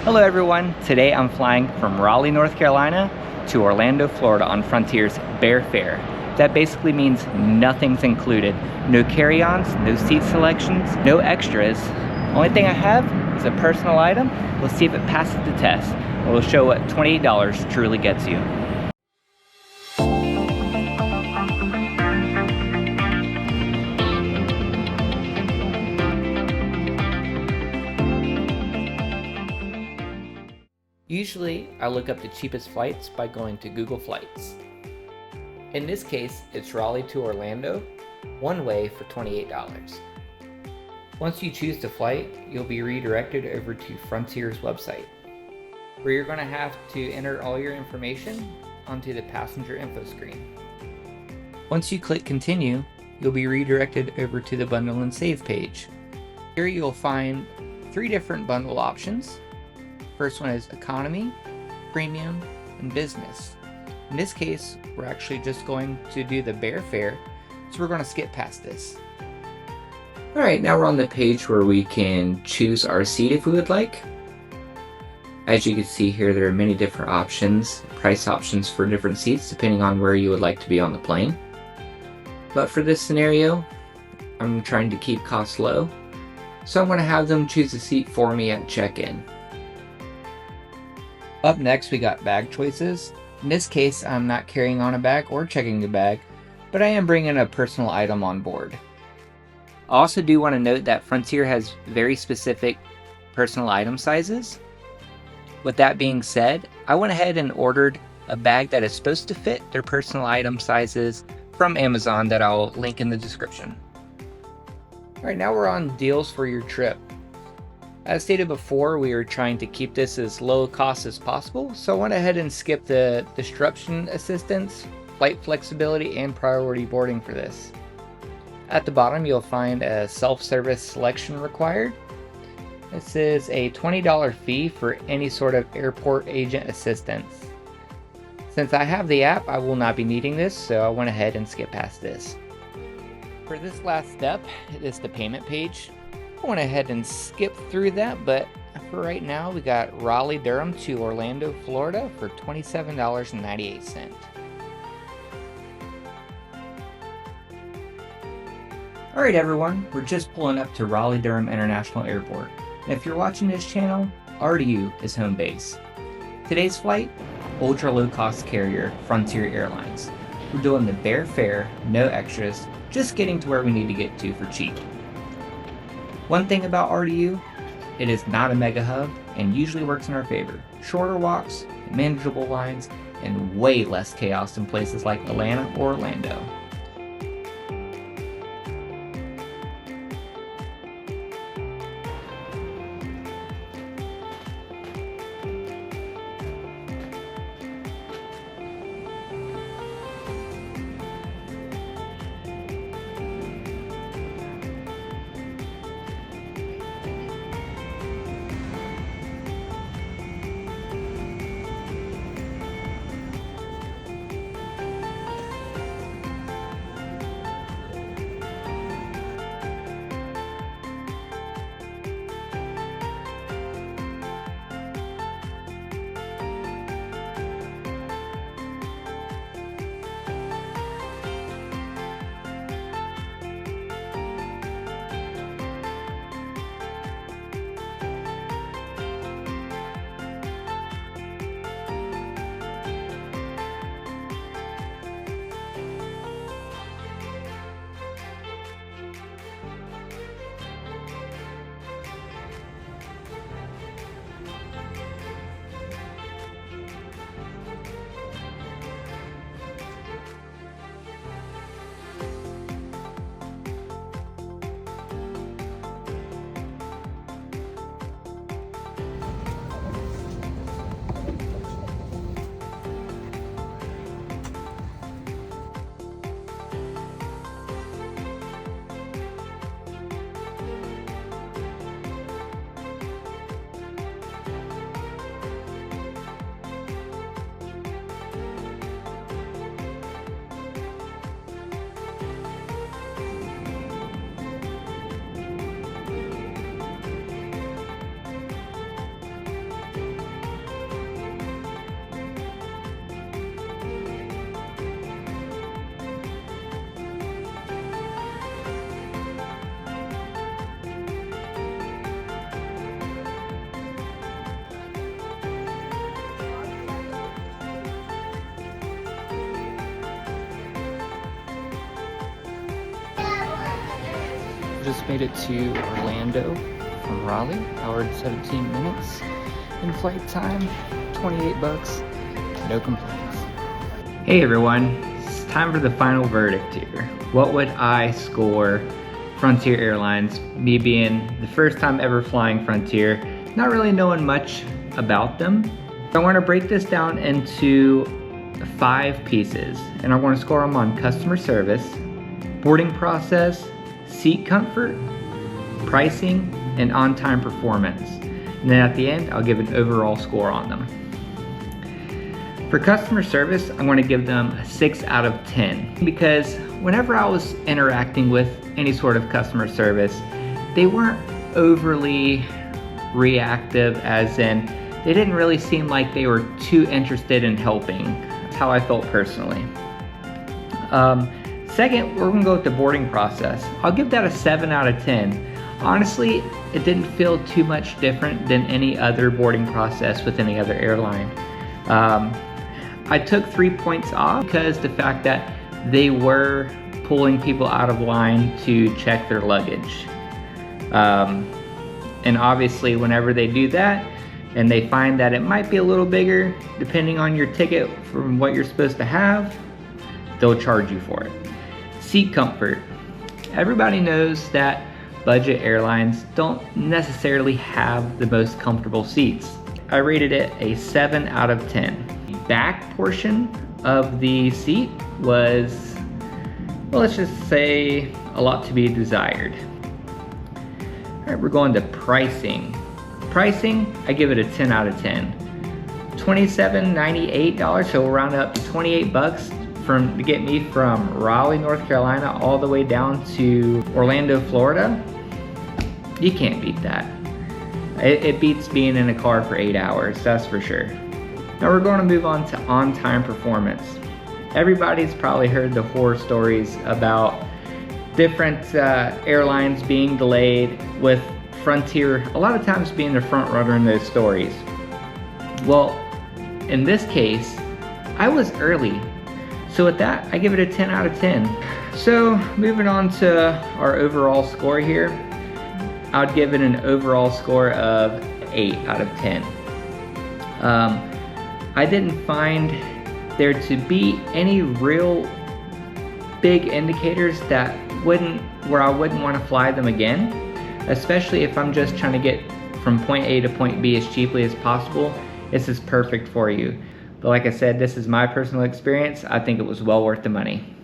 Hello everyone, today I'm flying from Raleigh, North Carolina to Orlando, Florida on Frontier's Bare Fare. That basically means nothing's included. No carry-ons, no seat selections, no extras. Only thing I have is a personal item. We'll see if it passes the test. We'll show what $28 truly gets you. Usually, I look up the cheapest flights by going to Google Flights. In this case, it's Raleigh to Orlando, one way for $28. Once you choose the flight, you'll be redirected over to Frontier's website, where you're going to have to enter all your information onto the passenger info screen. Once you click continue, you'll be redirected over to the bundle and save page. Here you'll find 3 different bundle options. First one is economy, premium, and business. In this case, we're actually just going to do the bare fare, so we're going to skip past this. Alright, now we're on the page where we can choose our seat if we would like. As you can see here, there are many different options, price options for different seats depending on where you would like to be on the plane. But for this scenario, I'm trying to keep costs low, so I'm going to have them choose a seat for me at check-in. Up next, we got bag choices. In this case, I'm not carrying on a bag or checking a bag, but I am bringing a personal item on board. I also do want to note that Frontier has very specific personal item sizes. With that being said, I went ahead and ordered a bag that is supposed to fit their personal item sizes from Amazon that I'll link in the description. Alright, now we're on deals for your trip. As stated before, we are trying to keep this as low cost as possible, so I went ahead and skipped the disruption assistance, flight flexibility, and priority boarding for this. At the bottom, you'll find a self-service selection required. This is a $20 fee for any sort of airport agent assistance. Since I have the app, I will not be needing this, so I went ahead and skipped past this. For this last step, it is the payment page. I went ahead and skipped through that, but for right now, we got Raleigh-Durham to Orlando, Florida for $27.98. Alright everyone, we're just pulling up to Raleigh-Durham International Airport. And if you're watching this channel, RDU is home base. Today's flight, ultra low cost carrier Frontier Airlines. We're doing the bare fare, no extras, just getting to where we need to get to for cheap. One thing about RDU, it is not a mega hub and usually works in our favor. Shorter walks, manageable lines, and way less chaos than places like Atlanta or Orlando. just made it to Orlando from Raleigh, hour 17 minutes. In flight time, 28 bucks, no complaints. Hey everyone, it's time for the final verdict here. What would I score Frontier Airlines, me being the first time ever flying Frontier, not really knowing much about them? I want to break this down into 5 pieces, and I'm going to score them on customer service, boarding process, seat comfort, pricing, and on-time performance. And then at the end, I'll give an overall score on them. For customer service, I'm going to give them a 6 out of 10 because whenever I was interacting with any sort of customer service, they weren't overly reactive, as in they didn't really seem like they were too interested in helping. That's how I felt personally. Second, we're gonna go with the boarding process. I'll give that a 7 out of 10. Honestly, it didn't feel too much different than any other boarding process with any other airline. I took 3 points off because the fact that they were pulling people out of line to check their luggage. And obviously whenever they do that and they find that it might be a little bigger depending on your ticket from what you're supposed to have, they'll charge you for it. Seat comfort. Everybody knows that budget airlines don't necessarily have the most comfortable seats. I rated it a 7 out of 10. The back portion of the seat was, well, let's just say a lot to be desired. All right, we're going to pricing. Pricing, I give it a 10 out of 10. $27.98, so we'll round it up to 28 bucks to get me from Raleigh, North Carolina, all the way down to Orlando, Florida. You can't beat that. It beats being in a car for 8 hours, that's for sure. Now we're going to move on to on-time performance. Everybody's probably heard the horror stories about different airlines being delayed, with Frontier a lot of times being the front runner in those stories. Well, in this case, I was early. So with that, I give it a 10 out of 10. So moving on to our overall score here, I'd give it an overall score of 8 out of 10. I didn't find there to be any real big indicators that where I wouldn't want to fly them again, especially if I'm just trying to get from point A to point B as cheaply as possible. This is perfect for you. But like I said, this is my personal experience. I think it was well worth the money.